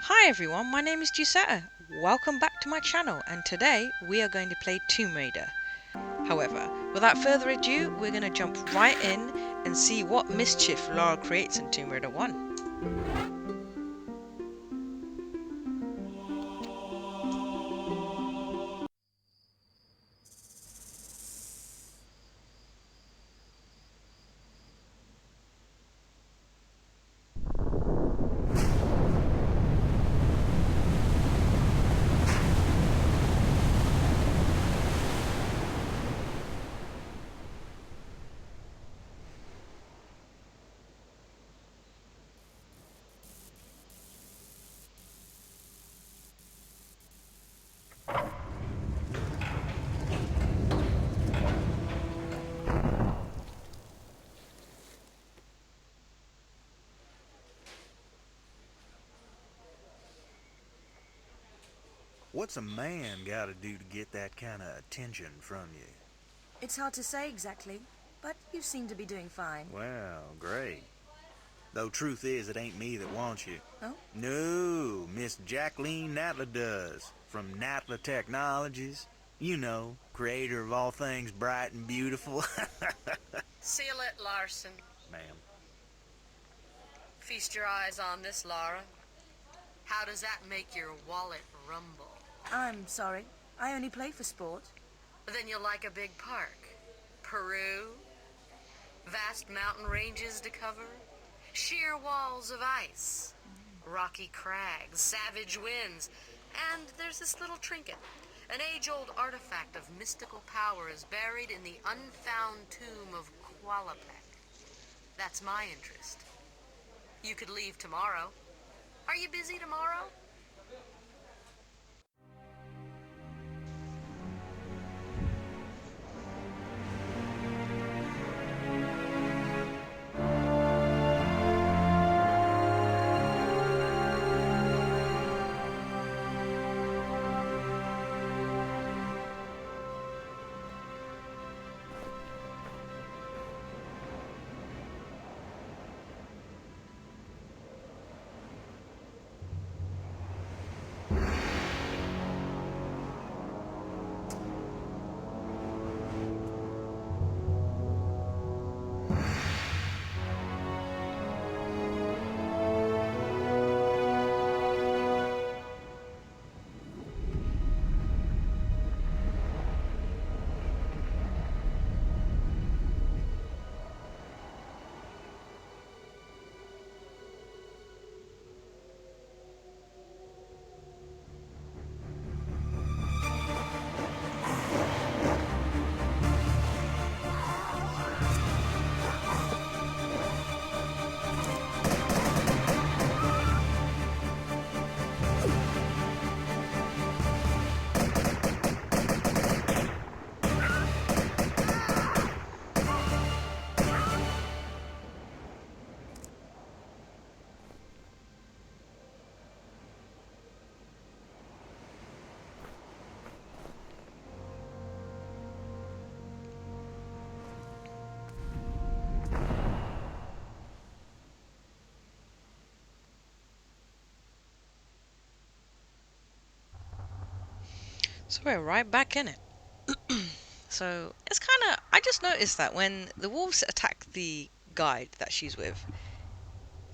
Hi everyone, my name is Giuseppe. Welcome back to my channel, and today we are going to play Tomb Raider. However, without further ado, we're going to jump right in and see what mischief Lara creates in Tomb Raider 1. What's a man gotta do to get that kind of attention from you? It's hard to say exactly, but you seem to be doing fine. Well, great. Though truth is, it ain't me that wants you. Oh? No, Miss Jacqueline Natla does. From Natla Technologies. You know, creator of all things bright and beautiful. Seal it, Larson. Ma'am. Feast your eyes on this, Lara. How does that make your wallet rumble? I'm sorry. I only play for sport. Then you'll like a big park. Peru, vast mountain ranges to cover, sheer walls of ice, rocky crags, savage winds, and there's this little trinket. An age-old artifact of mystical power is buried in the unfound tomb of Qualapec. That's my interest. You could leave tomorrow. Are you busy tomorrow? So we're right back in it. So it's kind of, I just noticed that when the wolves attack the guide that she's with,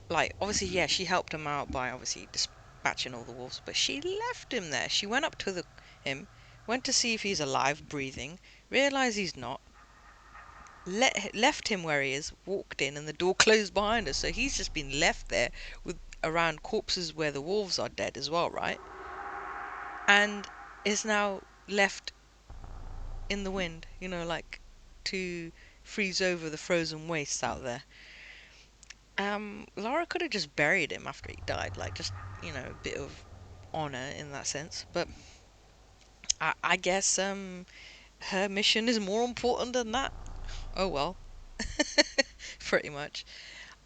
like, obviously, yeah, she helped him out by obviously dispatching all the wolves, but she left him there. She went up to him, went to see if he's alive, breathing, realized he's not, left him where he is, walked in, and the door closed behind us. So he's just been left there with around corpses where the wolves are dead as well, right? And is now left in the wind, like to freeze over the frozen wastes out there. Laura could have just buried him after he died, like just a bit of honor in that sense. But I guess her mission is more important than that. Oh well, pretty much.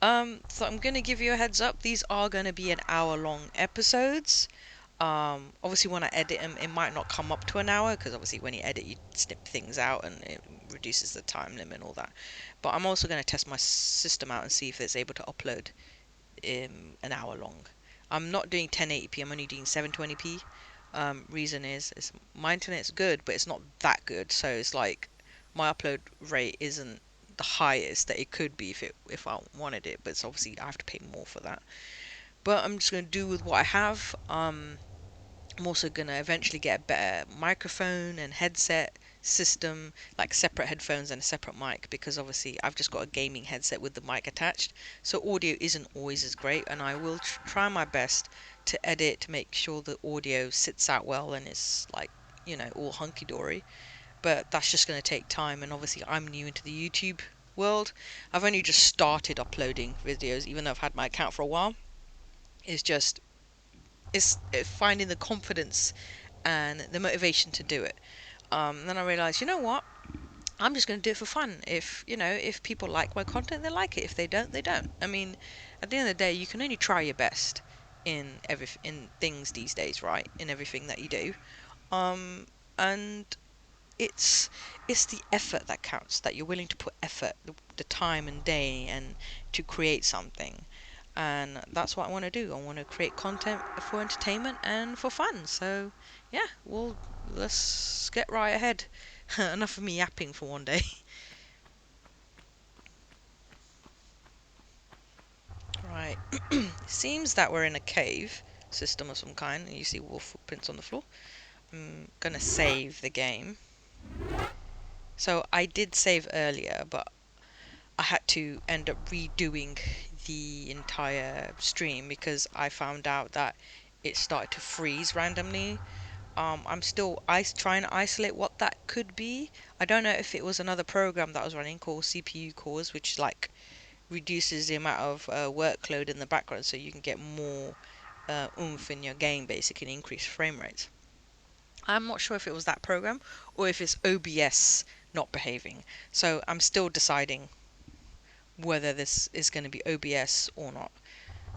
So I'm gonna give you a heads up. These are gonna be an hour long episodes. Obviously when I edit them, it might not come up to an hour because obviously when you edit, you snip things out and it reduces the time limit and all that. But I'm also gonna test my system out and see if it's able to upload an hour long. I'm not doing 1080p, I'm only doing 720p. Reason is my internet's good, but it's not that good, so it's like my upload rate isn't the highest that it could be if I wanted it, but it's obviously I have to pay more for that. But I'm just gonna do with what I have. I'm also gonna eventually get a better microphone and headset system, like separate headphones and a separate mic, because obviously I've just got a gaming headset with the mic attached, so audio isn't always as great, and I will try my best to edit to make sure the audio sits out well and is like, all hunky dory. But that's just gonna take time, and obviously I'm new into the YouTube world. I've only just started uploading videos, even though I've had my account for a while. It's just it's finding the confidence and the motivation to do it. Then I realized, you know what? I'm just going to do it for fun. If people like my content, they like it. If they don't, they don't. I mean, at the end of the day, you can only try your best in things these days, right? In everything that you do. And it's the effort that counts. That you're willing to put effort, the time and day, and to create something. And that's what I want to do. I want to create content for entertainment and for fun. So, yeah, well, let's get right ahead. Enough of me yapping for one day. Right. Seems that we're in a cave system of some kind. You see wolf footprints on the floor. I'm gonna save the game. So I did save earlier, but I had to end up redoing the entire stream because I found out that it started to freeze randomly. I'm still trying to isolate what that could be. I don't know if it was another program that was running called CPU cores, which like reduces the amount of workload in the background so you can get more oomph in your game, basically, and increase frame rates. I'm not sure if it was that program or if it's OBS not behaving. So I'm still deciding whether this is going to be OBS or not.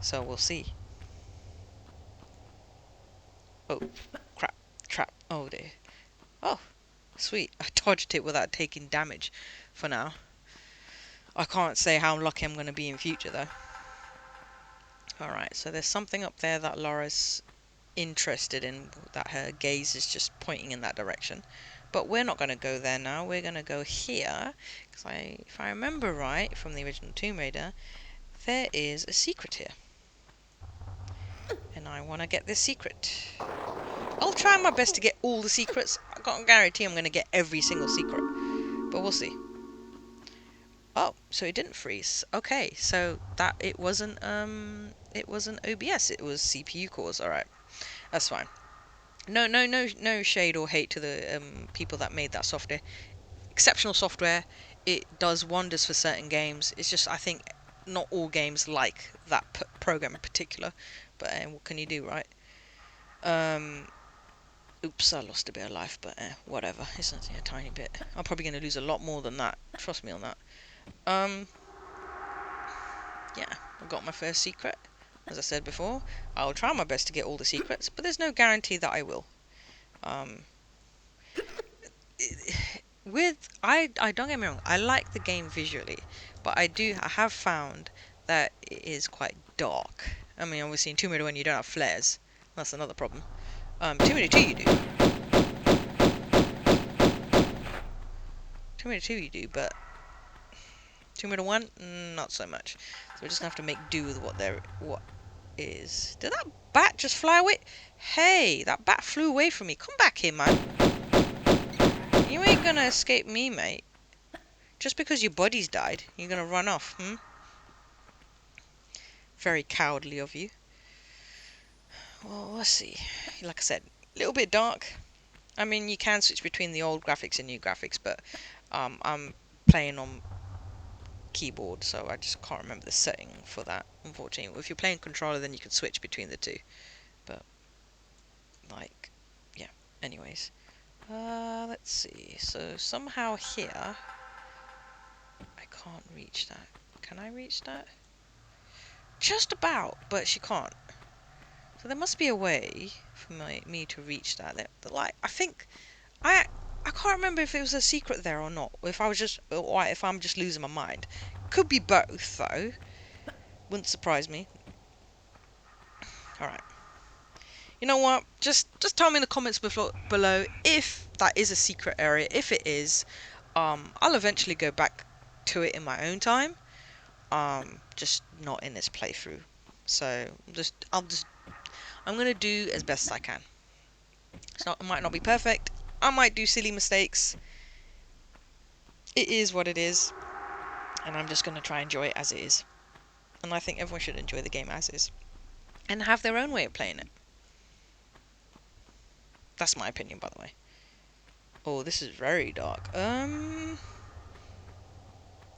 So we'll see. Oh, crap. Trap. Oh dear. Oh, sweet. I dodged it without taking damage for now. I can't say how lucky I'm going to be in future though. Alright, so there's something up there that Laura's interested in, that her gaze is just pointing in that direction. But we're not going to go there now. We're going to go here. Because if I remember right from the original Tomb Raider, there is a secret here. And I want to get this secret. I'll try my best to get all the secrets. I can't guarantee I'm going to get every single secret. But we'll see. Oh, so it didn't freeze. Okay, so that it wasn't OBS, it was CPU cores. Alright. That's fine. No shade or hate to the people that made that software. Exceptional software. It does wonders for certain games. It's just I think not all games like that program in particular. But what can you do, right? Oops, I lost a bit of life, but whatever. It's only a tiny bit. I'm probably going to lose a lot more than that. Trust me on that. Yeah, I got my first secret. As I said before, I'll try my best to get all the secrets, but there's no guarantee that I will. I don't get me wrong, I like the game visually, but I have found that it is quite dark. I mean, obviously in Tomb Raider 1 you don't have flares. That's another problem. Tomb Raider 2 you do. Tomb Raider 2 you do, but Tomb Raider 1, not so much. So we're just gonna have to make do with what is. Did that bat just fly away? Hey, that bat flew away from me. Come back here, man. You ain't gonna escape me, mate. Just because your buddy's died, you're gonna run off, Very cowardly of you. Well, let's see. Like I said, a little bit dark. I mean, you can switch between the old graphics and new graphics, but I'm playing on keyboard, so I just can't remember the setting for that, unfortunately. If you're playing controller, then you can switch between the two. But, like, yeah. Anyways. Let's see. So, somehow here, I can't reach that. Can I reach that? Just about, but she can't. So there must be a way for me to reach that. Like, I think, I can't remember if it was a secret there or not. Or if I'm just losing my mind. Could be both, though. Wouldn't surprise me. Alright. You know what? Just tell me in the comments below if that is a secret area. If it is, I'll eventually go back to it in my own time. Just not in this playthrough. So I'm gonna do as best I can. It might not be perfect. I might do silly mistakes. It is what it is, and I'm just gonna try and enjoy it as it is. And I think everyone should enjoy the game as is, and have their own way of playing it. That's my opinion, by the way. Oh, this is very dark.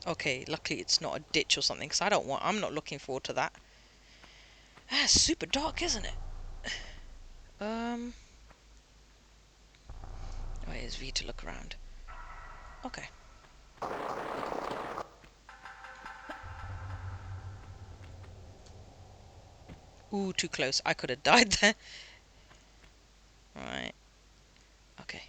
Okay, luckily it's not a ditch or something, because I'm not looking forward to that. That's super dark, isn't it? Oh, here's V to look around. Okay. Ooh, too close. I could have died there. Right. Okay.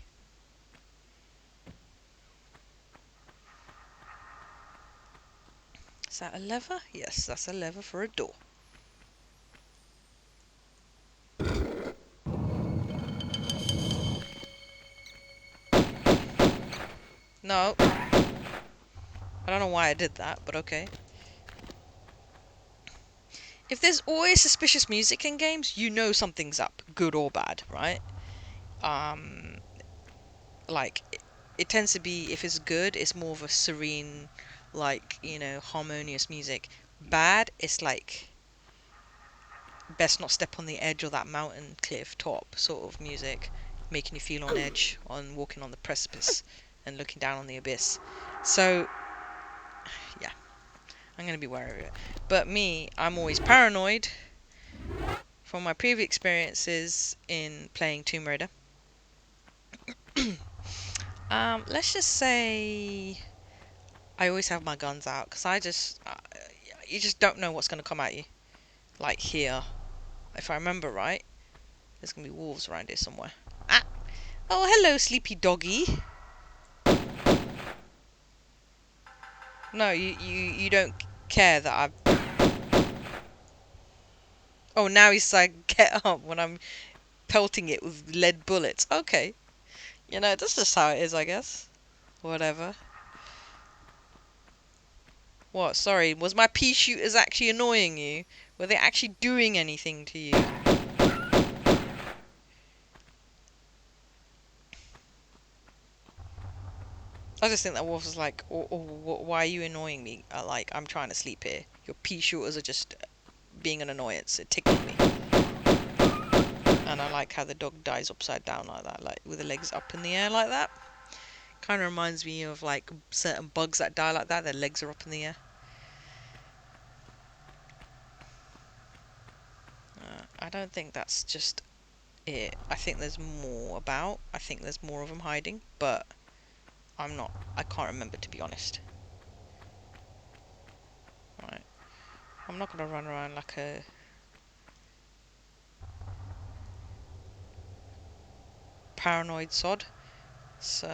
Is that a lever? Yes, that's a lever for a door. No. I don't know why I did that, but okay. If there's always suspicious music in games, you know something's up, good or bad, right? Like, it tends to be, if it's good, it's more of a serene, like, harmonious music. Bad, it's like, best not step on the edge of that mountain cliff top sort of music, making you feel on edge, on walking on the precipice, and looking down on the abyss. So, yeah. I'm going to be wary of it. But me, I'm always paranoid from my previous experiences in playing Tomb Raider. Let's just say I always have my guns out, because you just don't know what's going to come at you. Like here, if I remember right, there's going to be wolves around here somewhere. Ah! Oh, hello, sleepy doggy. No, you don't care that I've... Oh, now he's like, get up when I'm pelting it with lead bullets. Okay. That's just how it is, I guess. Whatever. What? Sorry, was my pea shooters actually annoying you? Were they actually doing anything to you? I just think that wolf was like, why are you annoying me? Like, I'm trying to sleep here. Your pea shooters are just being an annoyance. It tickled me. And I like how the dog dies upside down like that, like with the legs up in the air like that. Kind of reminds me of like certain bugs that die like that. Their legs are up in the air. I don't think that's just it. I think there's more about. I think there's more of them hiding, but I can't remember, to be honest. Right. I'm not gonna run around like a paranoid sod. So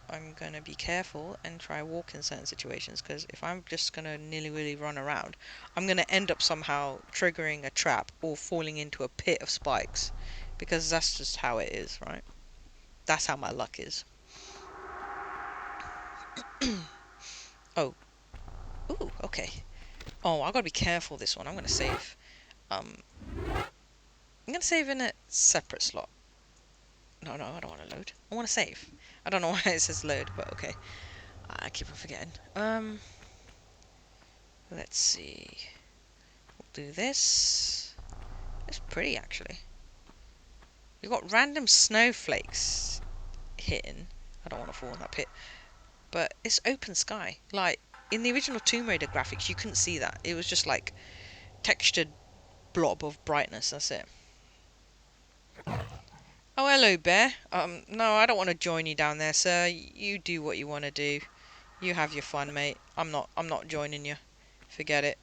I'm gonna be careful and try walk in certain situations, because if I'm just gonna nilly-willy run around, I'm gonna end up somehow triggering a trap or falling into a pit of spikes, because that's just how it is, right? That's how my luck is. Oh. Ooh, okay. Oh, I gotta be careful this one. I'm gonna save. I'm gonna save in a separate slot. No, I don't want to load. I want to save. I don't know why it says load, but okay. I keep on forgetting. Let's see. We'll do this. It's pretty, actually. We've got random snowflakes hitting. I don't want to fall in that pit. But it's open sky. Like, in the original Tomb Raider graphics, you couldn't see that. It was just like textured blob of brightness. That's it. Oh, hello, bear. No, I don't want to join you down there, sir. You do what you want to do. You have your fun, mate. I'm not joining you. Forget it.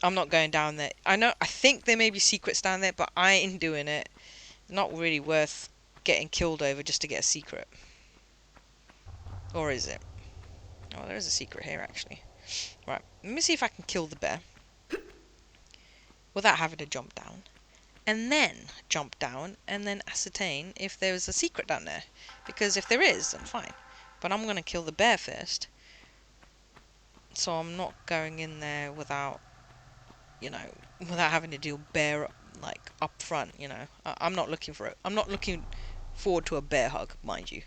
I'm not going down there. I think there may be secrets down there, but I ain't doing it. Not really worth getting killed over just to get a secret. Or is it? Oh, there is a secret here, actually. Right, let me see if I can kill the bear without having to jump down. and then jump down and then ascertain if there's a secret down there. Because if there is, then fine. But I'm gonna kill the bear first, so I'm not going in there without, you know, without having to deal bear like up front. You know, I'm not looking for it. I'm not looking forward to a bear hug, mind you.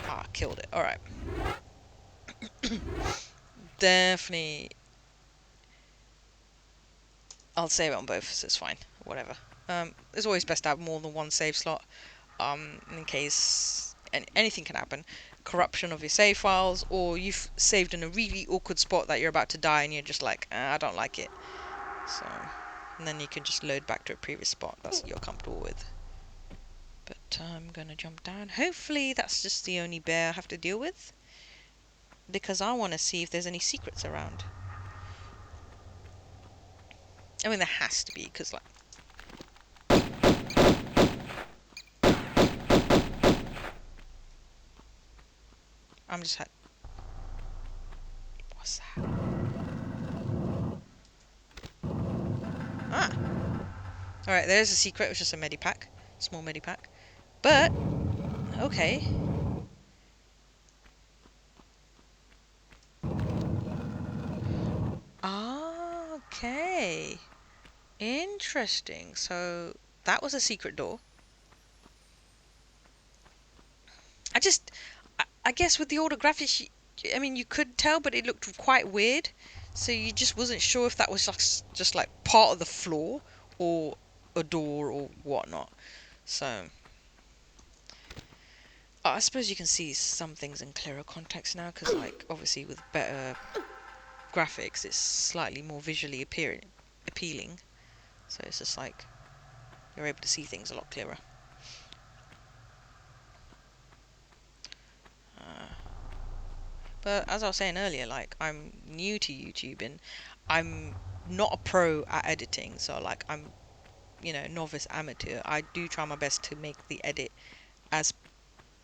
Ah, killed it. All right. Definitely. I'll save it on both, so it's fine. Whatever. It's always best to have more than one save slot. In case anything can happen. Corruption of your save files, or you've saved in a really awkward spot that you're about to die and you're just like, I don't like it. So, and then you can just load back to a previous spot that you're comfortable with. But I'm gonna jump down. Hopefully that's just the only bear I have to deal with, because I want to see if there's any secrets around. I mean, there has to be, because like, I'm just what's that? Ah! Alright, there's a secret. It was just a medipack. Small medipack. But, okay. Okay. Interesting. So, that was a secret door. I guess with the older graphics, I mean, you could tell, but it looked quite weird. So you just wasn't sure if that was just like part of the floor or a door or whatnot. So I suppose you can see some things in clearer context now, because like obviously with better graphics, it's slightly more visually appealing. So it's just like you're able to see things a lot clearer. But as I was saying earlier, like I'm new to YouTube and I'm not a pro at editing, so like I'm, you know, novice amateur. I do try my best to make the edit as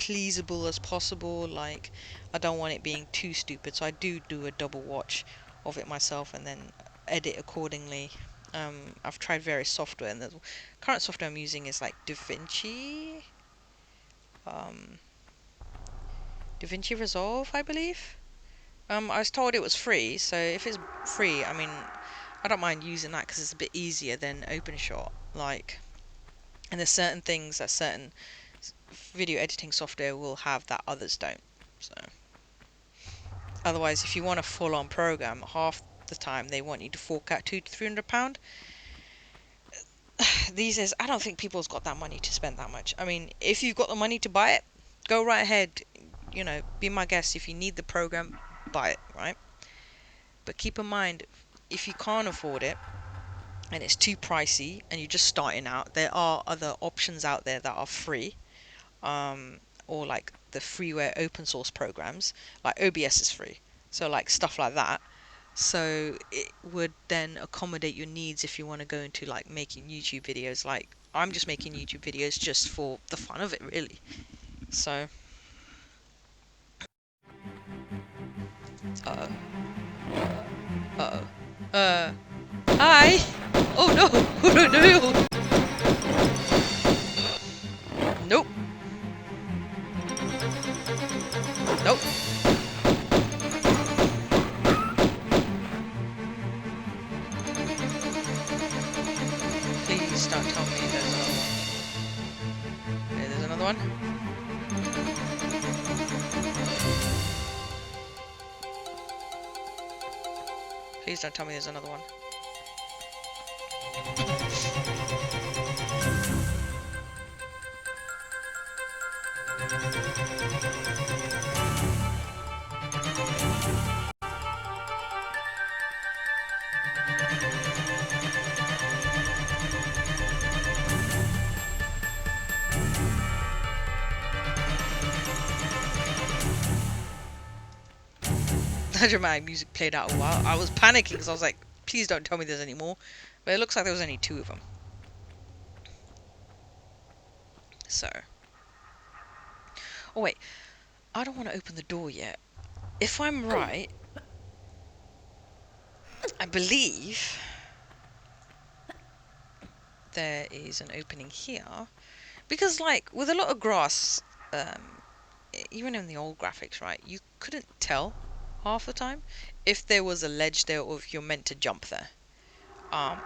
pleasable as possible. Like I don't want it being too stupid, so I do a double watch of it myself and then edit accordingly. I've tried various software, and the current software I'm using is like DaVinci, DaVinci Resolve, I believe. I was told it was free, so if it's free, I mean, I don't mind using that because it's a bit easier than OpenShot. Like, and there's certain things that certain video editing software will have that others don't. So, otherwise, if you want a full-on program, half the time they want you to fork out £200 to £300. These days, I don't think people's got that money to spend that much. I mean, if you've got the money to buy it, go right ahead. You know, be my guest. If you need the program, buy it, right? But keep in mind, if you can't afford it and it's too pricey and you're just starting out, there are other options out there that are free, or like the freeware open source programs. Like OBS is free, so like stuff like that. So it would then accommodate your needs if you want to go into like making YouTube videos. Like I'm just making YouTube videos just for the fun of it, really. So uh oh hi. Oh no. No. Nope. Nope. Please don't tell me there's another one. Okay, there's another one. Please don't tell me there's another one. That dramatic music played out a while. I was panicking because I was like, please don't tell me there's any more. But it looks like there was only 2 of them. So. Oh wait, I don't want to open the door yet. If I'm right, I believe there is an opening here. Because, like, with a lot of grass, even in the old graphics, right, you couldn't tell half the time if there was a ledge there or if you're meant to jump there.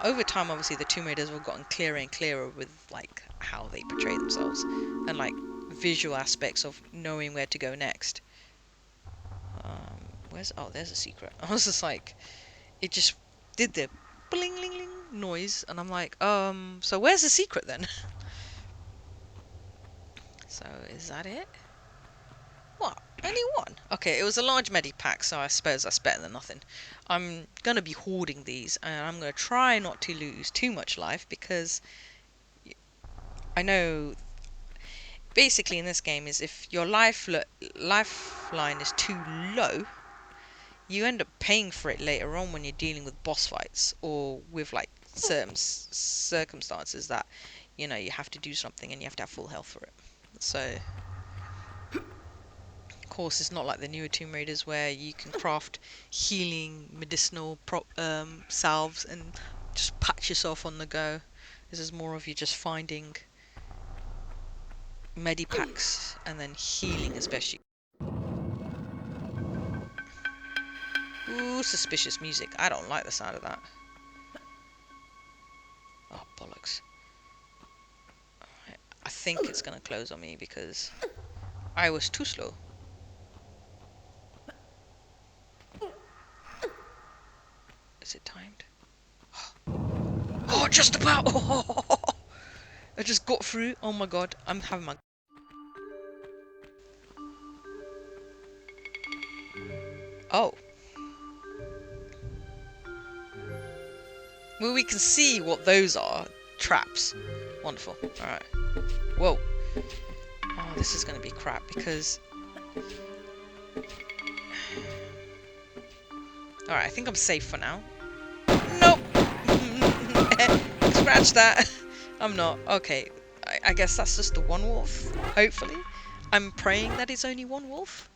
Over time, obviously, the Tomb Raiders have gotten clearer and clearer with, like, how they portray themselves and, like, visual aspects of knowing where to go next. Oh, there's a secret. I was just like, it just did the bling ling ling noise, and I'm like, so where's the secret then? So is that it? What? Only one? Okay, it was a large medipack, so I suppose that's better than nothing. I'm gonna be hoarding these, and I'm gonna try not to lose too much life because I know basically in this game is if your lifeline is too low, you end up paying for it later on when you're dealing with boss fights or with like certain circumstances that you know you have to do something and you have to have full health for it. So of course it's not like the newer Tomb Raiders where you can craft healing medicinal salves and just patch yourself on the go. This is more of you just finding medipacks and then healing as best you. Ooh, suspicious music. I don't like the sound of that. Oh, bollocks. I think it's gonna close on me because I was too slow. Is it timed? Oh, just about! Oh, I just got through. Oh my god, I'm having my... Oh. Well, we can see what those are. Traps. Wonderful. Alright. Whoa. Oh, this is going to be crap because... Alright, I think I'm safe for now. Nope! Scratch that! I'm not. Okay. I guess that's just the one wolf. Hopefully. I'm praying that it's only one wolf.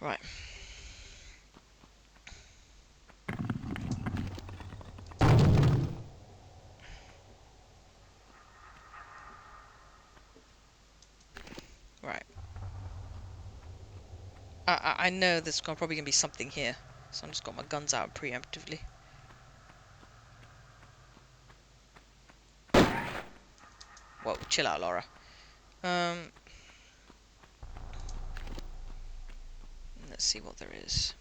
Right. Right. I know there's probably going to be something here. So I'm just got my guns out preemptively. Whoa, chill out, Laura. Let's see what there is.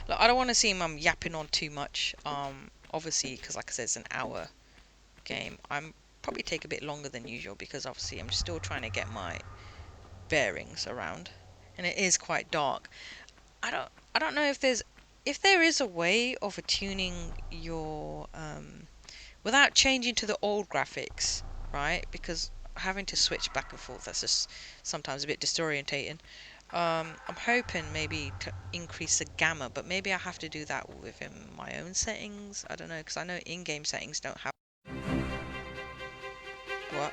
Look, I don't want to seem I'm yapping on too much. Obviously, because like I said, it's an hour game. I'm probably take a bit longer than usual because obviously I'm still trying to get my bearings around, and it is quite dark. I don't know if there is a way of attuning your without changing to the old graphics, right? Because having to switch back and forth, that's just sometimes a bit disorientating. I'm hoping maybe to increase the gamma, but maybe I have to do that within my own settings. I don't know, because I know in-game settings don't have... What?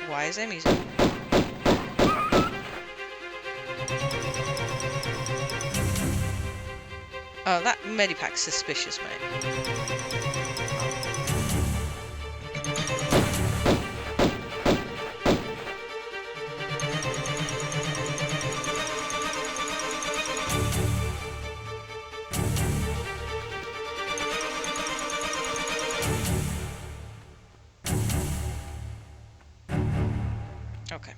Why is there music? Oh, that medipack's suspicious, mate. Okay.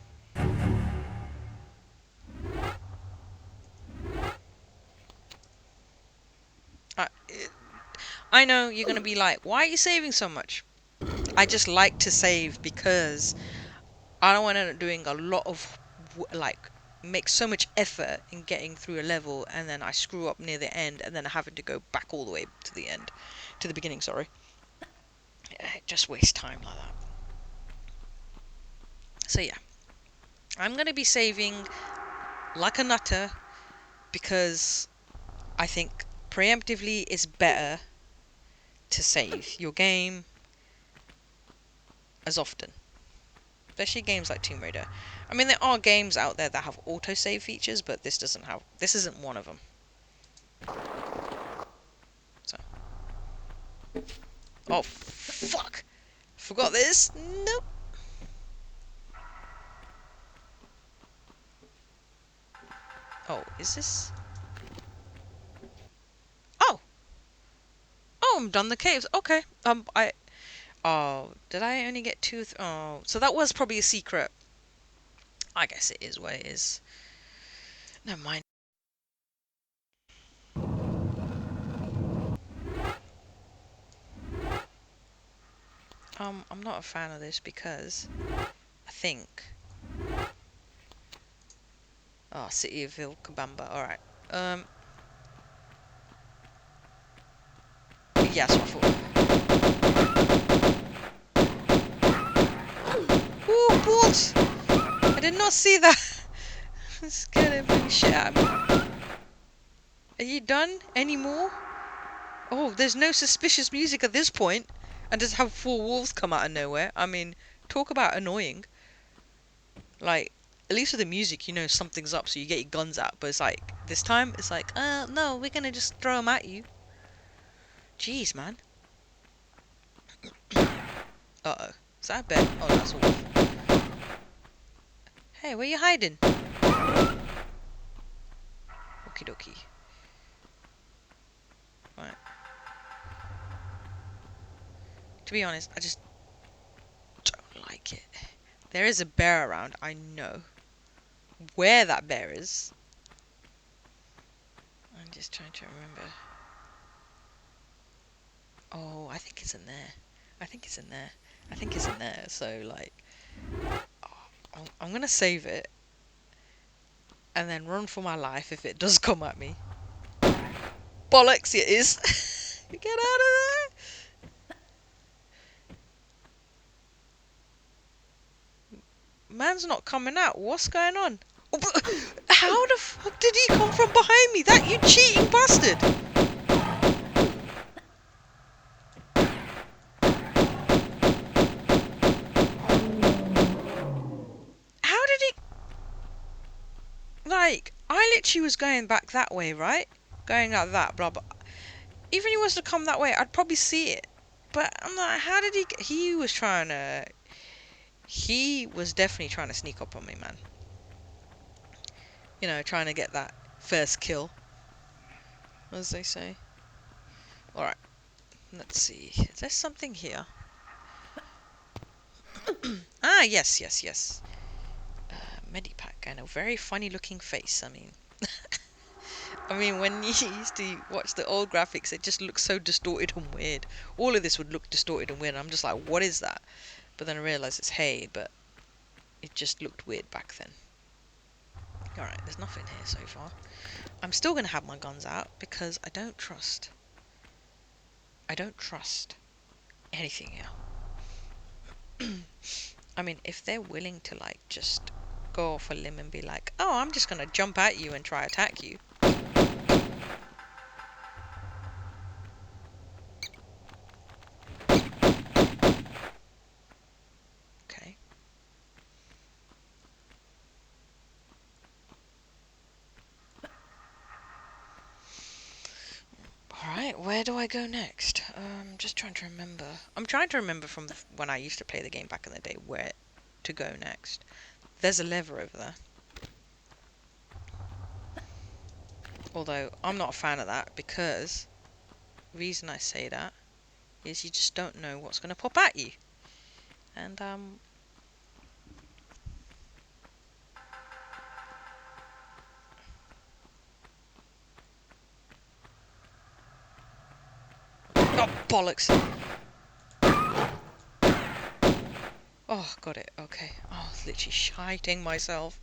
I know you're gonna be like, why are you saving so much? I just like to save because I don't want to end up doing a lot of like make so much effort in getting through a level and then I screw up near the end and then having to go back all the way to the end, to the beginning. Sorry, it just wastes time like that. So yeah, I'm gonna be saving like a nutter because I think preemptively is better to save your game as often. Especially games like Tomb Raider. I mean, there are games out there that have autosave features, but this doesn't have. This isn't one of them. So. Oh, fuck! Forgot this? Nope. Oh, is this? Oh! Oh, I'm done the caves. Okay. Oh, did I only get two? Oh, so that was probably a secret. I guess it is what it is. Never mind. I'm not a fan of this because I think. Oh, City of Vilcabamba. Alright. Yeah, that's what I thought. Ooh, balls! I did not see that! It's gonna bring shit at me. Are you done? Any more? Oh, there's no suspicious music at this point. And just have four wolves come out of nowhere. I mean, talk about annoying. Like, at least with the music, you know something's up, so you get your guns out. But it's like, this time, it's like, no, we're gonna just throw them at you. Jeez, man. Uh-oh. Is that a bear? Oh, that's a wolf. Hey, where you hiding? Okie dokie. Right. To be honest, I just don't like it. There is a bear around, I know. Where that bear is, I'm just trying to remember. Oh, I think it's in there. I think it's in there. I think it's in there. So, like, I'm gonna save it and then run for my life if it does come at me. Bollocks, it is. Get out of there. Man's not coming out. What's going on? Oh, how the fuck did he come from behind me? That you cheating bastard! How did he? Like, I literally was going back that way, right? Going like that, blah blah. Even if he was to come that way, I'd probably see it. But I'm like, how did he? He was trying to. He was definitely trying to sneak up on me, man. You know, trying to get that first kill, as they say. Alright, let's see. Is there something here? Ah, yes, yes, yes. Medipack and a very funny looking face, I mean. I mean, when you used to watch the old graphics, it just looks so distorted and weird. All of this would look distorted and weird, and I'm just like, what is that? But then I realised it's hay, but it just looked weird back then. Alright, there's nothing here so far. I'm still going to have my guns out, because I don't trust anything here. I mean, if they're willing to, like, just go off a limb and be like, oh, I'm just going to jump at you and try attack you. Okay. Alright, where do I go next? Just trying to remember. I'm trying to remember from when I used to play the game back in the day where to go next. There's a lever over there. Although, I'm not a fan of that because the reason I say that is you just don't know what's going to pop at you. And, oh, bollocks! Oh, got it, okay. Oh, I was literally shiting myself.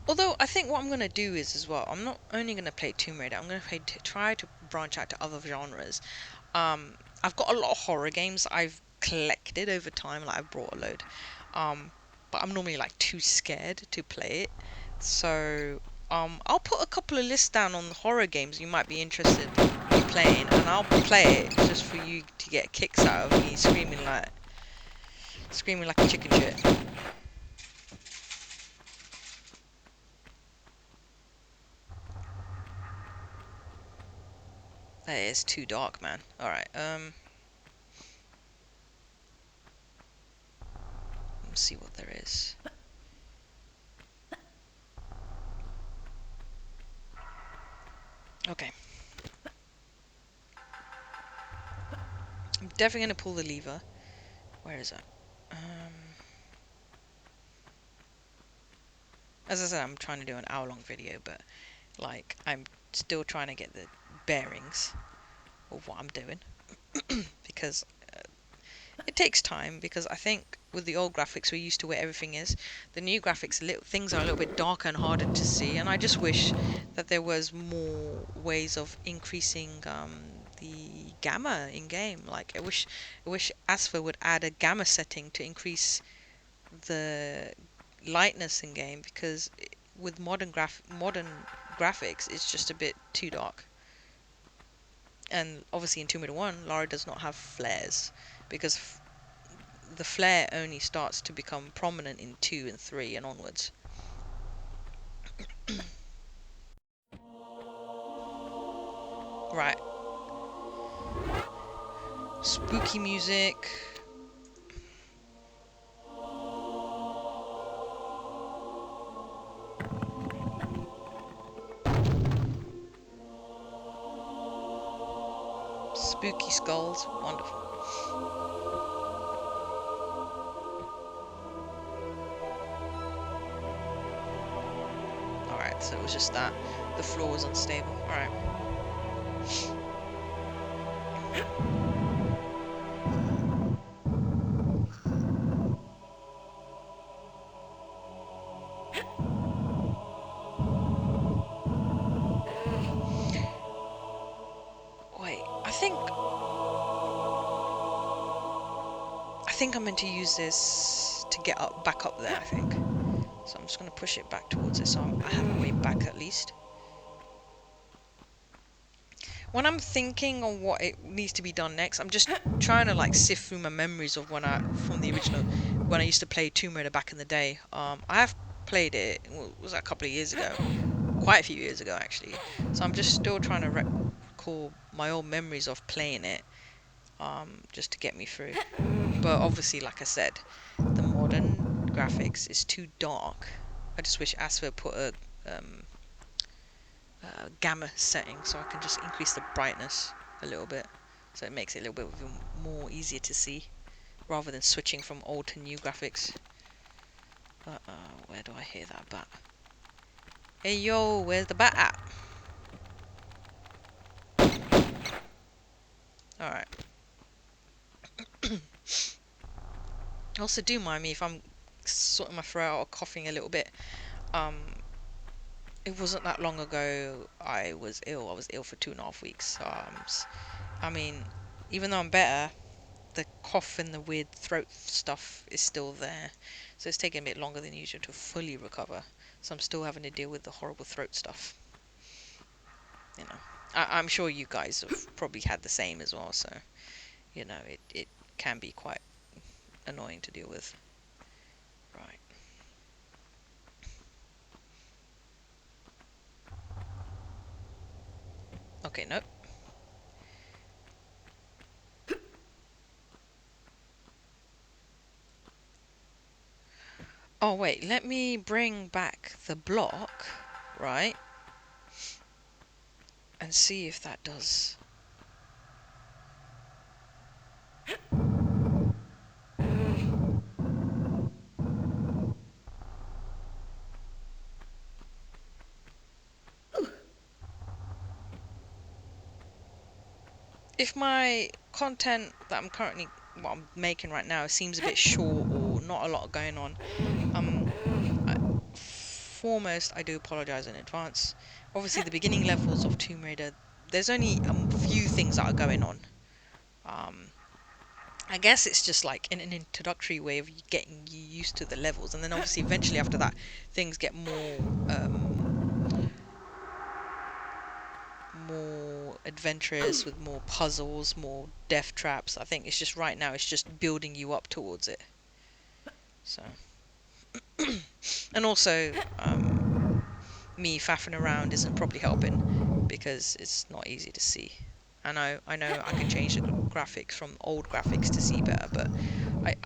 Although, I think what I'm going to do is, as well, I'm not only going to play Tomb Raider, I'm going to try to branch out to other genres. I've got a lot of horror games I've collected over time. Like I've brought a load, but I'm normally like too scared to play it. So I'll put a couple of lists down on the horror games you might be interested in playing, and I'll play it just for you to get kicks out of me screaming like a chicken shit. That is too dark, man. Alright, let's see what there is. Okay. I'm definitely gonna pull the lever. Where is it? As I said, I'm trying to do an hour-long video, but like I'm still trying to get the bearings of what I'm doing because it takes time. Because I think with the old graphics, we're used to where everything is. The new graphics, things are a little bit darker and harder to see, and I just wish that there was more ways of increasing the gamma in game. Like I wish Asfa would add a gamma setting to increase the lightness in game, because with modern graphics it's just a bit too dark. And obviously in Tomb Raider 1, Lara does not have flares, because the flare only starts to become prominent in 2 and 3 and onwards. Right. Spooky music. Spooky skulls. Wonderful. Alright, so it was just that. The floor was unstable. Alright. Wait, I think I'm meant to use this to get back up there, I think. So I'm just going to push it back towards it, so I have a way back at least. When I'm thinking on what it needs to be done next, I'm just trying to like sift through my memories of from the original, when I used to play Tomb Raider back in the day. I have played it, was that a couple of years ago? Quite a few years ago, actually. So I'm just still trying to recall my old memories of playing it, just to get me through. But obviously, like I said, the modern graphics is too dark. I just wish Asfa put a gamma setting so I can just increase the brightness a little bit, so it makes it a little bit more easier to see rather than switching from old to new graphics. Where do I hear that bat? Hey yo, where's the bat at? Alright. Also, do mind me if I'm sorting my throat out or coughing a little bit. It wasn't that long ago I was ill. I was ill for 2.5 weeks. I mean, even though I'm better, the cough and the weird throat stuff is still there. So it's taking a bit longer than usual to fully recover. So I'm still having to deal with the horrible throat stuff. You know, I'm sure you guys have probably had the same as well. So, you know, it can be quite annoying to deal with. Right. Okay, nope. Oh wait, let me bring back the block, right? And see if that does. If my content that what I'm making right now seems a bit short or not a lot going on, foremost I do apologize in advance. Obviously the beginning levels of Tomb Raider, there's only a few things that are going on. I guess it's just like an introductory way of getting you used to the levels, and then obviously eventually after that things get more adventurous with more puzzles, more death traps. I think it's just right now it's just building you up towards it. So and also me faffing around isn't probably helping because it's not easy to see. I know I can change the graphics from old graphics to see better, but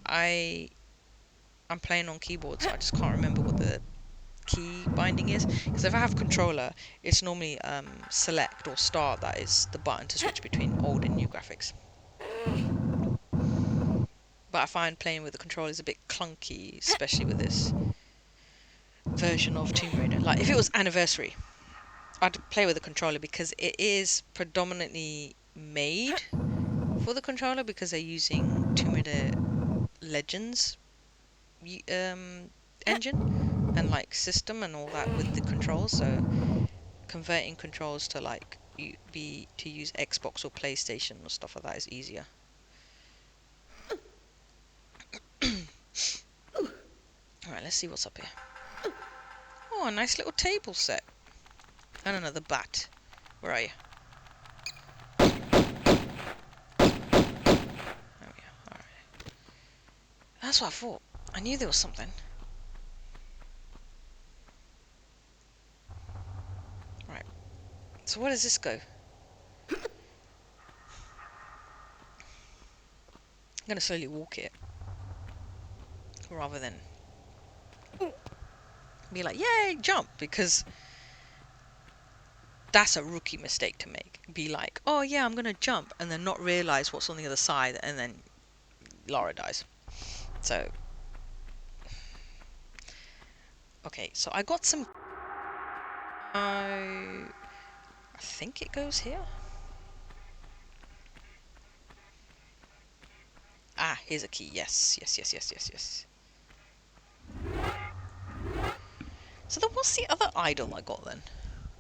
I'm playing on keyboard, so I just can't remember what the key binding is. Because if I have controller, it's normally select or start that is the button to switch between old and new graphics. But I find playing with the controller is a bit clunky, especially with this version of Tomb Raider. Like if it was Anniversary, I'd play with the controller because it is predominantly made for the controller because they're using Tomb Raider Legends engine and like system and all that with the controls. So converting controls to like to use Xbox or PlayStation or stuff like that is easier. Alright, let's see what's up here. Oh, a nice little table set. And another bat. Where are you? There we are. Alright. That's what I thought. I knew there was something. Right. So where does this go? I'm gonna slowly walk it. Rather than be like, yay, jump! Because that's a rookie mistake to make. Be like, oh yeah, I'm gonna jump, and then not realize what's on the other side, and then Lara dies. So, okay, so I got some. I think it goes here. Ah, here's a key. Yes, yes, yes, yes, yes, yes. So then, what's the other idol I got then?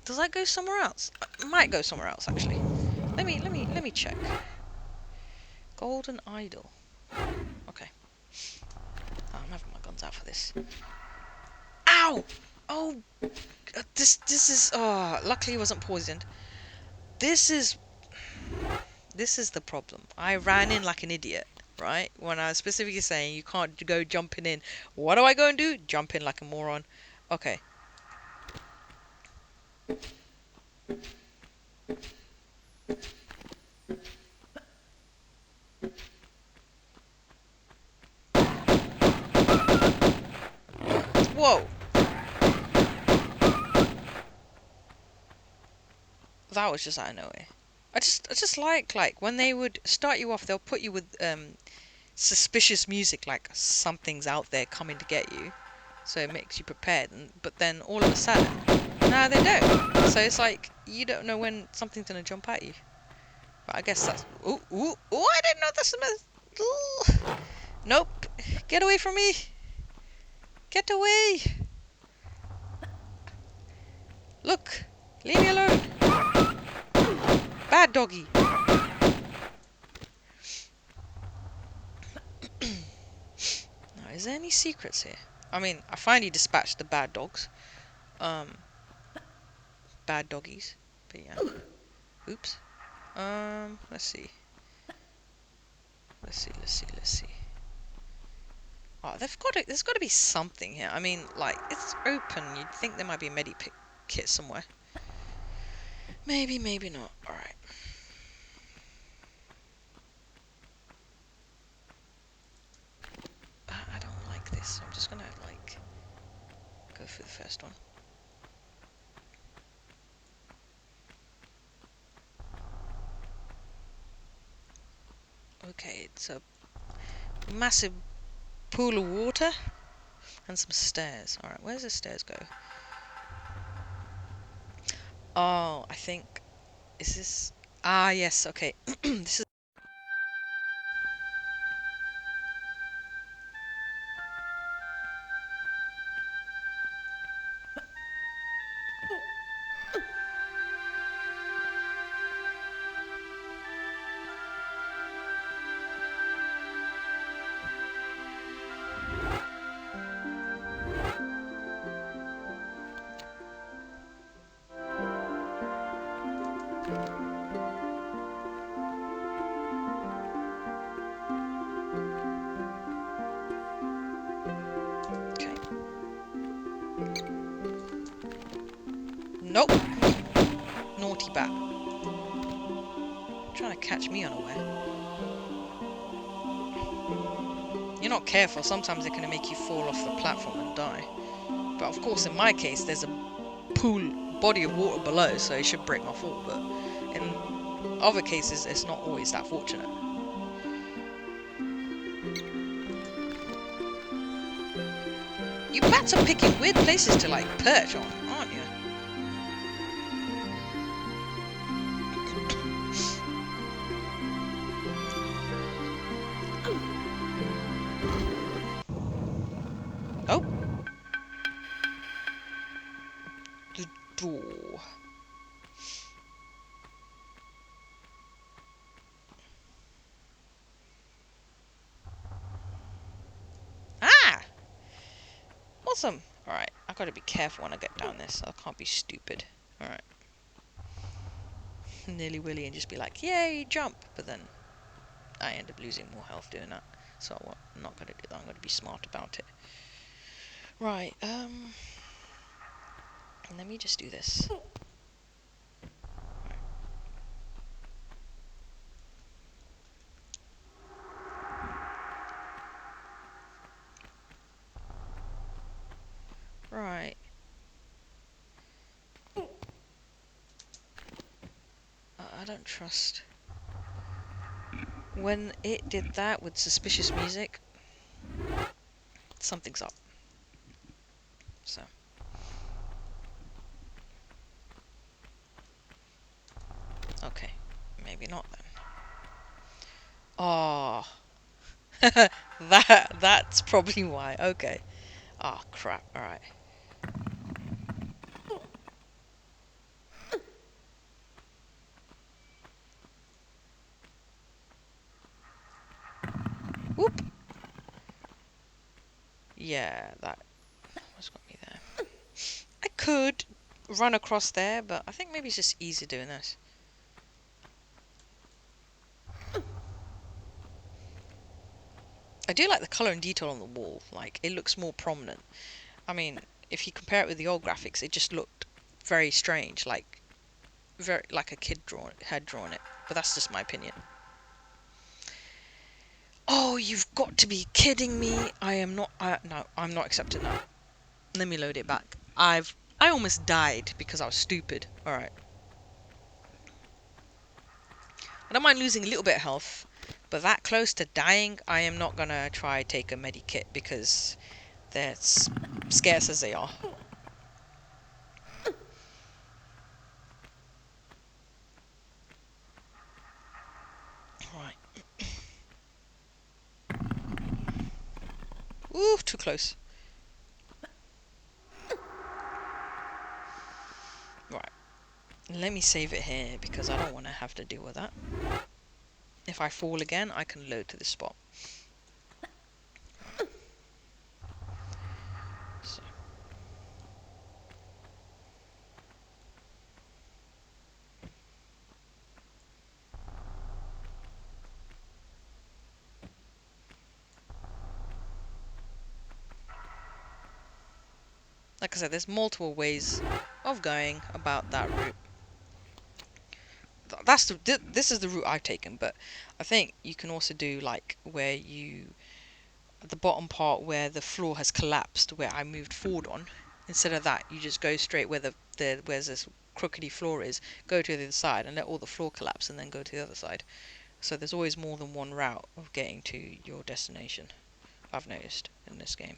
Does that go somewhere else? It might go somewhere else actually. Let me check. Golden idol. Okay. Oh, I'm having my guns out for this. Ow! Oh, this is. Oh, luckily it wasn't poisoned. This is the problem. I ran in like an idiot, right? When I was specifically saying you can't go jumping in. What do I go and do? Jump in like a moron. Okay. Whoa! That was just out of nowhere. I just like when they would start you off, they'll put you with suspicious music, like something's out there coming to get you, so it makes you prepared. But then all of a sudden, no, they don't. So it's like you don't know when something's gonna jump at you. But I guess that's. Ooh, ooh, ooh! I didn't know this. Nope. Get away from me. Get away. Look. Leave me alone. Bad doggy. Now, is there any secrets here? I mean, I finally dispatched the bad dogs. Bad doggies. But yeah. Oops. Let's see. Let's see. Oh, there's got to be something here. I mean, like, it's open. You'd think there might be a kit somewhere. Maybe, maybe not. Alright. I don't like this, so I'm just gonna, like, go for the first one. Okay, it's a massive pool of water and some stairs. Alright, where's the stairs go? Oh, I think... Is this... Ah, yes, okay. This is... Nope. Naughty bat. Trying to catch me unaware. You're not careful, sometimes it can make you fall off the platform and die. But of course, in my case, there's a body of water below, so it should break my fall. But in other cases, it's not always that fortunate. You bats are picking weird places to like perch on, aren't you? Oh. The door. Ah! Awesome. Alright, I gotta be careful when I get down this. I can't be stupid. Alright. Nearly willy and just be like, yay, jump! But then I end up losing more health doing that. So I'm not gonna do that. I'm gonna be smart about it. Right, let me just do this. Right. I don't trust. When it did that with suspicious music, something's up. So. Okay. Maybe not then. Oh. That's probably why. Okay. Oh crap. Alright. Whoop. Yeah, that was got me there. I could run across there, but I think maybe it's just easier doing this. I do like the colour and detail on the wall. Like, it looks more prominent. I mean, if you compare it with the old graphics, it just looked very strange, like a kid had drawn it. But that's just my opinion. Oh, you've got to be kidding me! I am not. No, I'm not accepting that. Let me load it back. I almost died because I was stupid. All right. I don't mind losing a little bit of health, but that close to dying, I am not gonna try take a medikit because they're scarce as they are. Right. Ooh, too close. Right. Let me save it here because I don't want to have to deal with that. If I fall again, I can load to this spot. So. Like I said, there's multiple ways of going about that route. This is the route I've taken, but I think you can also do like where you at the bottom part where the floor has collapsed, where I moved forward on. Instead of that, you just go straight where where this crookedy floor is, go to the other side and let all the floor collapse and then go to the other side. So there's always more than one route of getting to your destination, I've noticed in this game.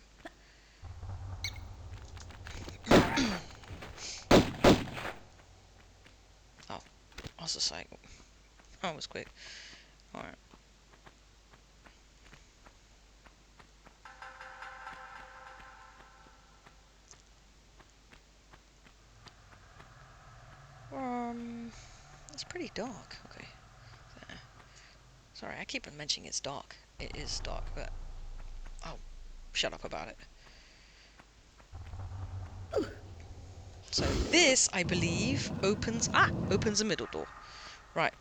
Oh, I was just like, that was quick. Alright. It's pretty dark. Okay. There. Sorry, I keep on mentioning it's dark. It is dark, but I'll shut up about it. So this, I believe, opens the middle door. Right.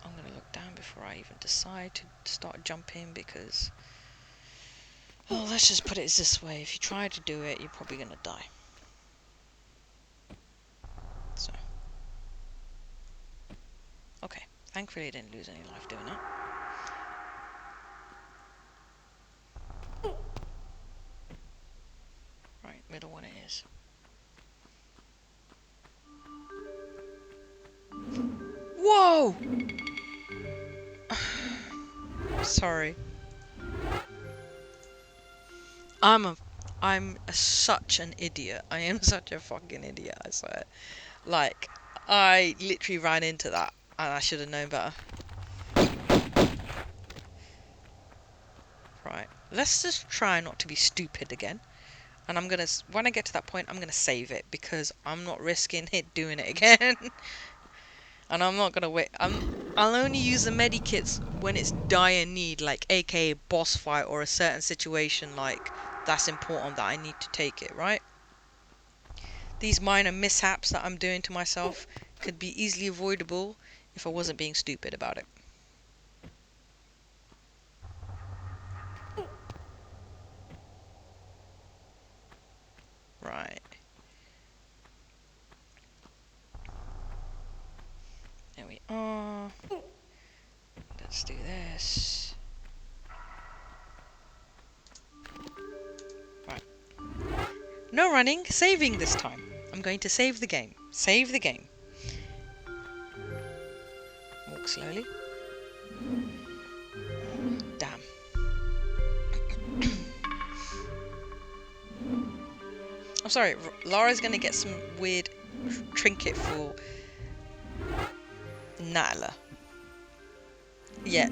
I'm gonna look down before I even decide to start jumping because Well, let's just put it this way. If you try to do it, you're probably gonna die. So. Okay. Thankfully I didn't lose any life doing that. Right, middle one it is. Whoa! Sorry. Such an idiot. I am such a fucking idiot, I swear. Like, I literally ran into that, and I should have known better. Right, let's just try not to be stupid again. And I'm gonna, when I get to that point, I'm gonna save it, because I'm not risking it doing it again. And I'm not gonna wait. I'll only use the medikits when it's dire need, like aka boss fight or a certain situation like that's important that I need to take it, right? These minor mishaps that I'm doing to myself could be easily avoidable if I wasn't being stupid about it. Right. There we are. Let's do this. Right. No running, saving this time. I'm going to save the game. Save the game. Walk slowly. Damn. I'm sorry, Laura's gonna get some weird trinket for Nala. Yeah,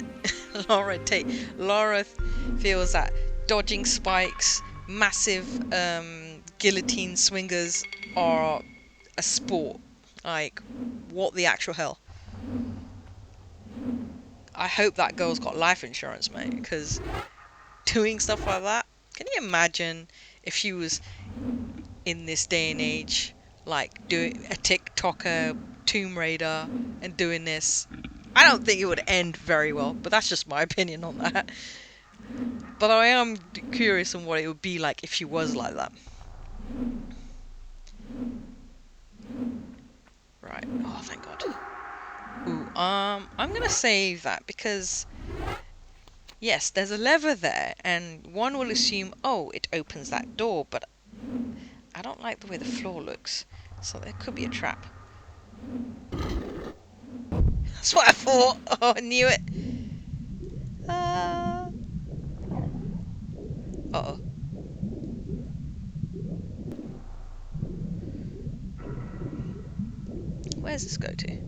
Laura feels that dodging spikes, massive guillotine swingers are a sport. Like, what the actual hell? I hope that girl's got life insurance, mate, because doing stuff like that, can you imagine if she was in this day and age, like doing a TikToker, Tomb Raider, and doing this? I don't think it would end very well, but that's just my opinion on that. But I am curious on what it would be like if she was like that. Right. Oh, thank God. Ooh, I'm gonna save that because, yes, there's a lever there, and one will assume, oh, it opens that door, but I don't like the way the floor looks, so there could be a trap. That's what I thought. Oh, I knew it. Uh-oh. Where's this go to?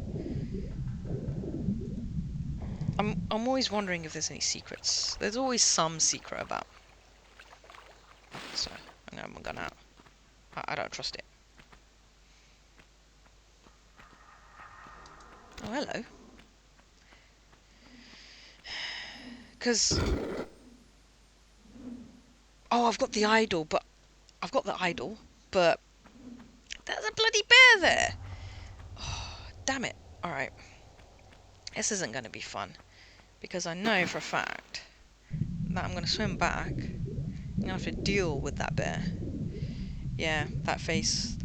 I'm always wondering if there's any secrets. There's always some secret about. So, I'm gonna have my gun out. I don't trust it. Oh, hello. Because... Oh, I've got the idol, but... There's a bloody bear there! Oh, damn it. Alright. This isn't going to be fun. Because I know for a fact that I'm going to swim back. I'm going to have to deal with that bear. Yeah, that face,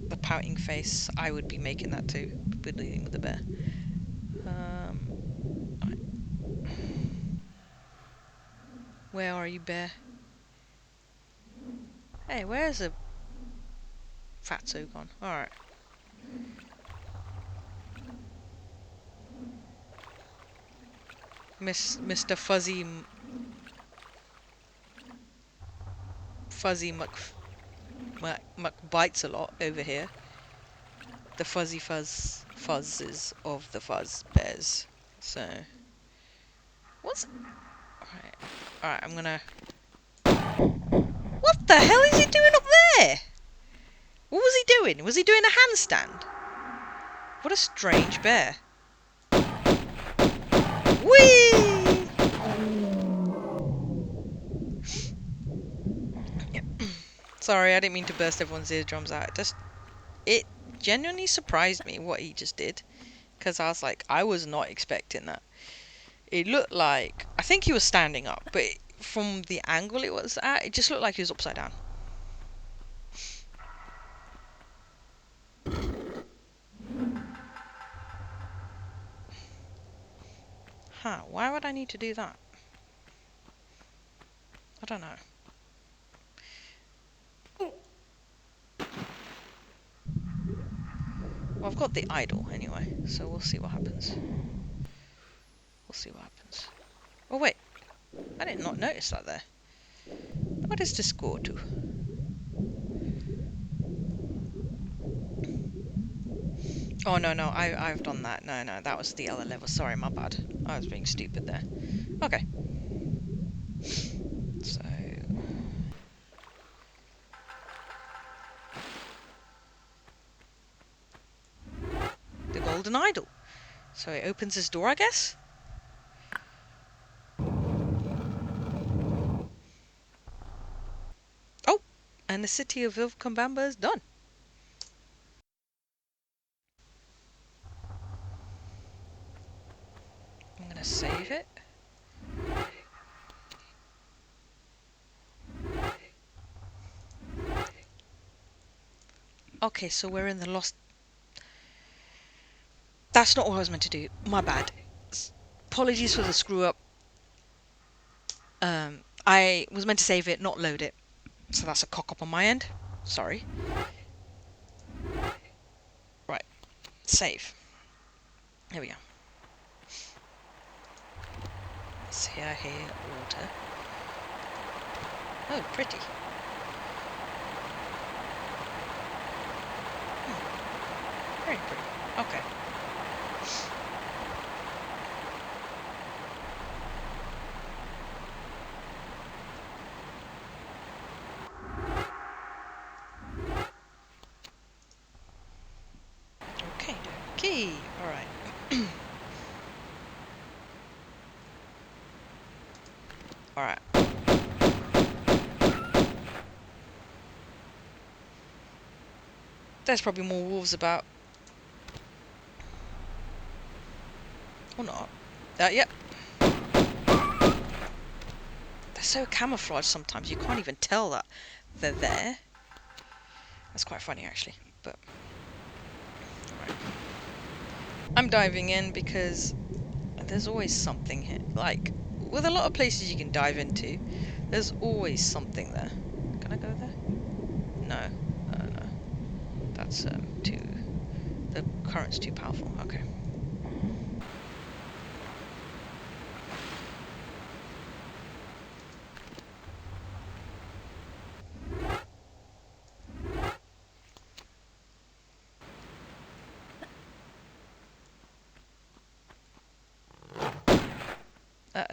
the pouting face, I would be making that too, with dealing with the bear. Right. Where are you, bear? Hey, where's the fatso gone? Alright. Mr. Fuzzy Muck bites a lot over here. The fuzzy fuzzes of the fuzz bears. So, what's... Alright, I'm gonna... What the hell is he doing up there? What was he doing? Was he doing a handstand? What a strange bear. Whee! Sorry, I didn't mean to burst everyone's eardrums out. It genuinely surprised me what he just did. Because I was like, I was not expecting that. It looked like... I think he was standing up, but from the angle it was at, it just looked like he was upside down. Huh, why would I need to do that? I don't know. Well, I've got the idol anyway, so we'll see what happens. We'll see what happens. Oh wait, I did not notice that there. What does this go to? Oh no, I've done that. No, that was the other level. Sorry, my bad. I was being stupid there. Okay. So the golden idol. So it opens this door, I guess? Oh! And the city of Vilcabamba is done. I'm gonna save it. Okay, so we're in the lost... That's not what I was meant to do. My bad. Apologies for the screw up. I was meant to save it, not load it. So that's a cock up on my end. Sorry. Right. Save. Here we go. It's here, water. Oh, pretty. Very pretty. Okay. Okay, okay. Alright. Alright. There's probably more wolves about. Or not. Yep. They're so camouflaged sometimes, you can't even tell that they're there. That's quite funny, actually. But alright. I'm diving in because there's always something here. Like, with a lot of places you can dive into, there's always something there. Can I go there? No. No. That's too... The current's too powerful. Okay.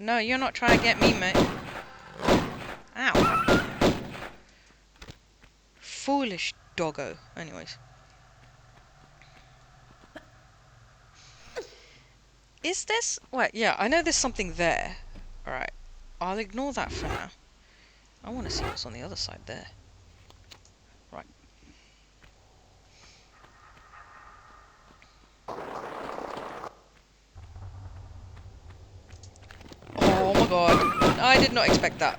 No, you're not trying to get me, mate. Ow. Foolish doggo. Anyways. Is this... Wait, yeah, I know there's something there. Alright. I'll ignore that for now. I want to see what's on the other side there. Right. Oh my god. I did not expect that.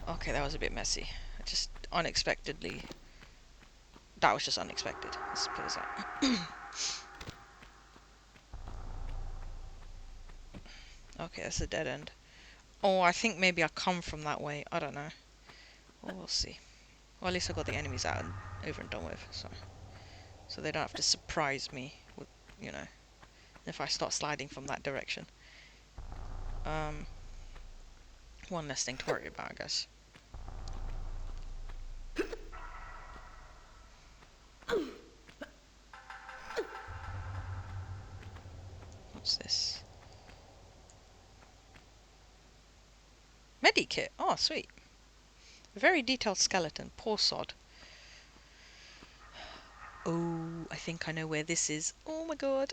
Okay, that was a bit messy. Just unexpectedly... That was just unexpected. Let's put this out. Okay, that's a dead end. Oh, I think maybe I come from that way. I don't know. Well, we'll see. Well, at least I got the enemies out and over and done with. So they don't have to surprise me with, you know, if I start sliding from that direction. One less thing to worry about, I guess. What's this? Medikit. Oh, sweet. A very detailed skeleton. Poor sod. Oh, I think I know where this is. Oh my god.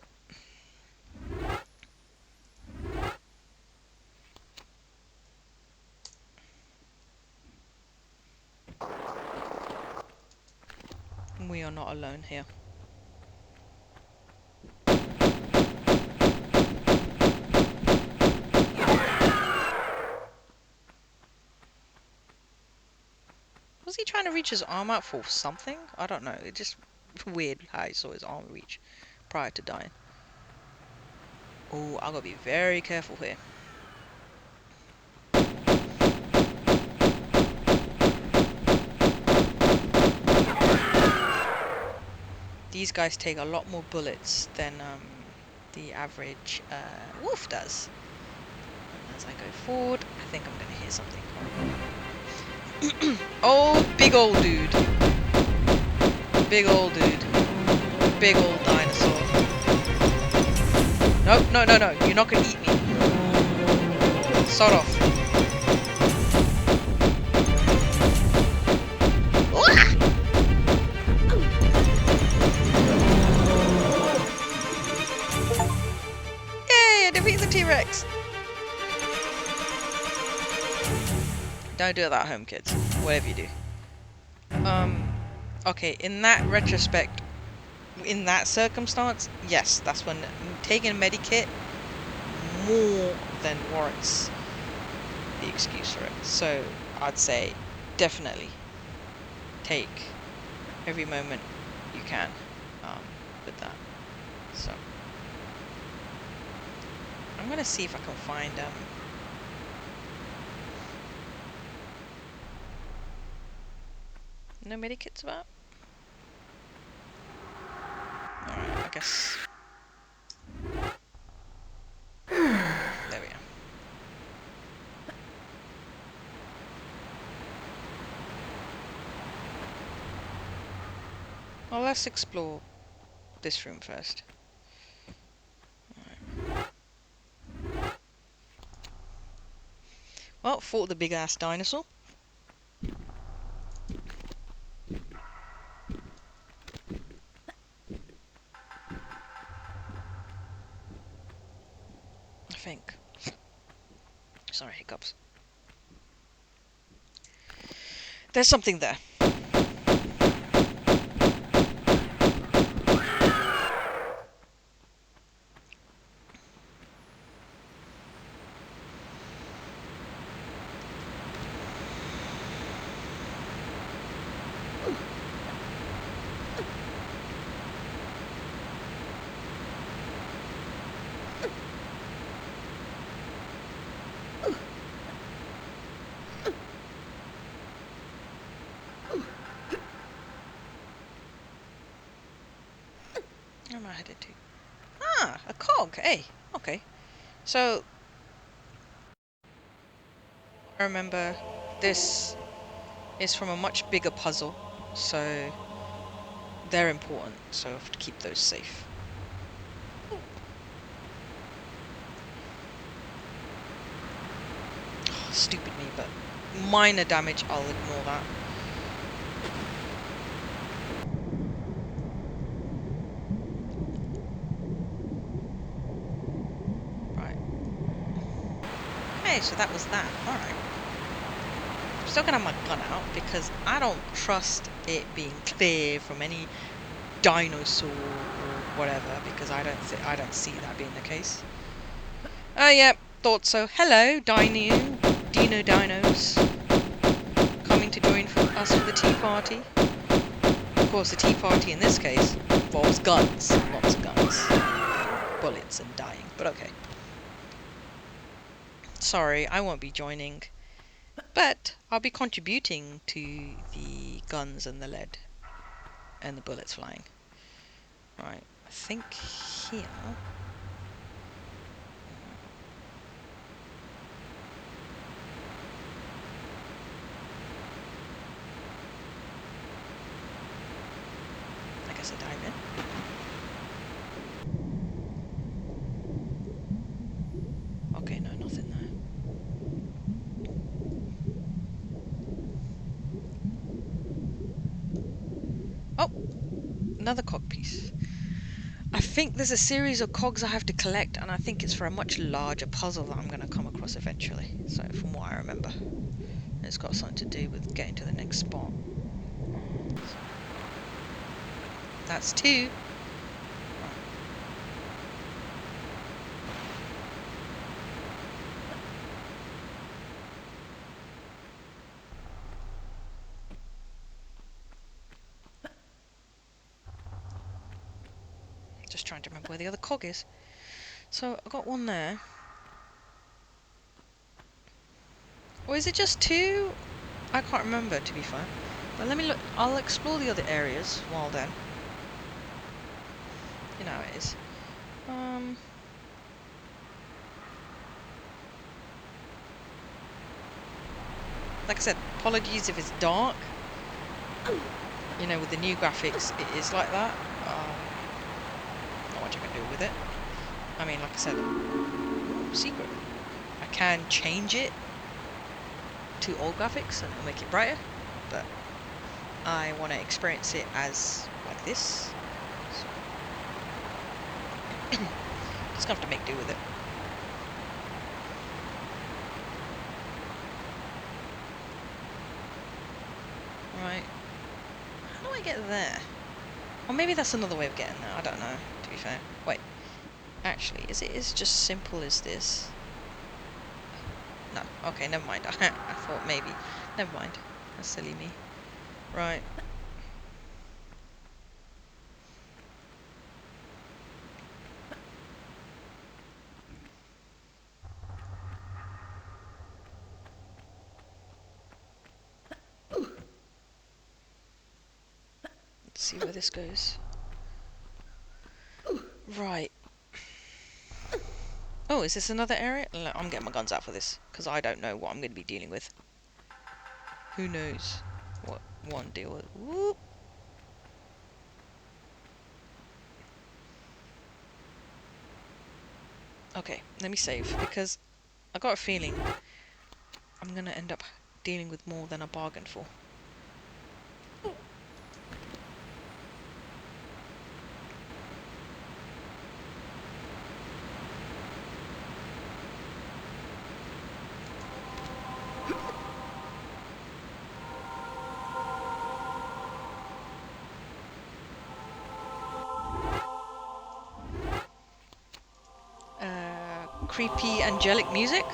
We are not alone here. Was he trying to reach his arm out for something? I don't know. It's just weird how I saw his arm reach prior to dying. Oh, I gotta be very careful here. These guys take a lot more bullets than the average wolf does. And as I go forward, I think I'm gonna hear something. Oh, big old dude. Big old dude. Big old dinosaur. No, no, no, no. You're not gonna eat me. Sort off. Yay! I defeated the T-Rex. Don't do it at home, kids. Whatever you do. Okay, in that retrospect, in that circumstance, yes, that's when taking a medikit more than warrants the excuse for it. So I'd say definitely take every moment you can with that. So I'm gonna see if I can find no medikits about. Alright, I guess. There we are. Well, let's explore this room first. Alright. Well, fought the big ass dinosaur. I think. Sorry, hiccups. There's something there. Where am I headed to? Ah, a cog. Hey, okay. So I remember this is from a much bigger puzzle, so they're important. So I have to keep those safe. Oh, stupid me, but minor damage. I'll ignore that. Okay, so that was that. Alright. I'm still gonna have my gun out because I don't trust it being clear from any dinosaur or whatever, because I don't see that being the case. Oh yeah, thought so. Hello, Dino Dinos. Coming to join us for the tea party. Of course, the tea party in this case involves guns. Lots of guns. Bullets and dying, but okay. Sorry, I won't be joining, but I'll be contributing to the guns and the lead and the bullets flying. Right, I think here. I guess I dive in. Okay, no, nothing there. Oh, another cog piece. I think there's a series of cogs I have to collect, and I think it's for a much larger puzzle that I'm going to come across eventually. So, from what I remember, it's got something to do with getting to the next spot. That's 2. Just trying to remember where the other cog is. So I got one there. Or is it just 2? I can't remember, to be fair. But let me look. I'll explore the other areas while then. You know how it is. Like I said, apologies if it's dark. You know, with the new graphics, it is like that. Not much I can do with it. I mean, like I said, secret. I can change it to old graphics and make it brighter, but I want to experience it as like this. So just gonna have to make do with it. Right. How do I get there? Or maybe that's another way of getting there. I don't know, to be fair. Wait. Actually, is it as just simple as this? No. Okay, never mind. I thought maybe. Never mind. That's silly me. Right. Let's see where this goes. Right. Oh, is this another area? I'm getting my guns out for this, because I don't know what I'm going to be dealing with. Who knows what one deal with. Whoop. Okay, let me save, because I got a feeling I'm going to end up dealing with more than I bargained for. Creepy angelic music.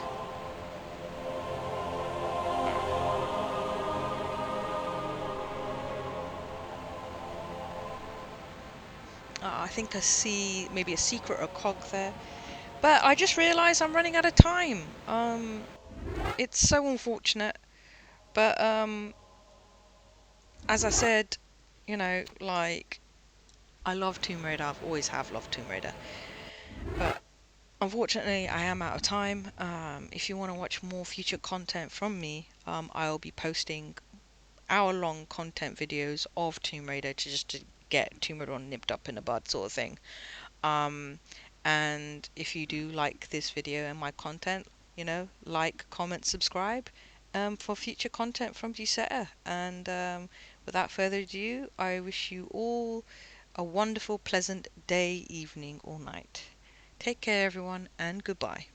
I think I see maybe a secret or a cog there. But I just realised I'm running out of time. It's so unfortunate. But as I said, you know, like, I love Tomb Raider. I've always have loved Tomb Raider. But unfortunately, I am out of time. If you want to watch more future content from me, I'll be posting hour-long content videos of Tomb Raider to get Tomb Raider nipped up in the bud, sort of thing. And if you do like this video and my content, you know, like, comment, subscribe for future content from Giuseppe. And without further ado, I wish you all a wonderful, pleasant day, evening, or night. Take care, everyone, and goodbye.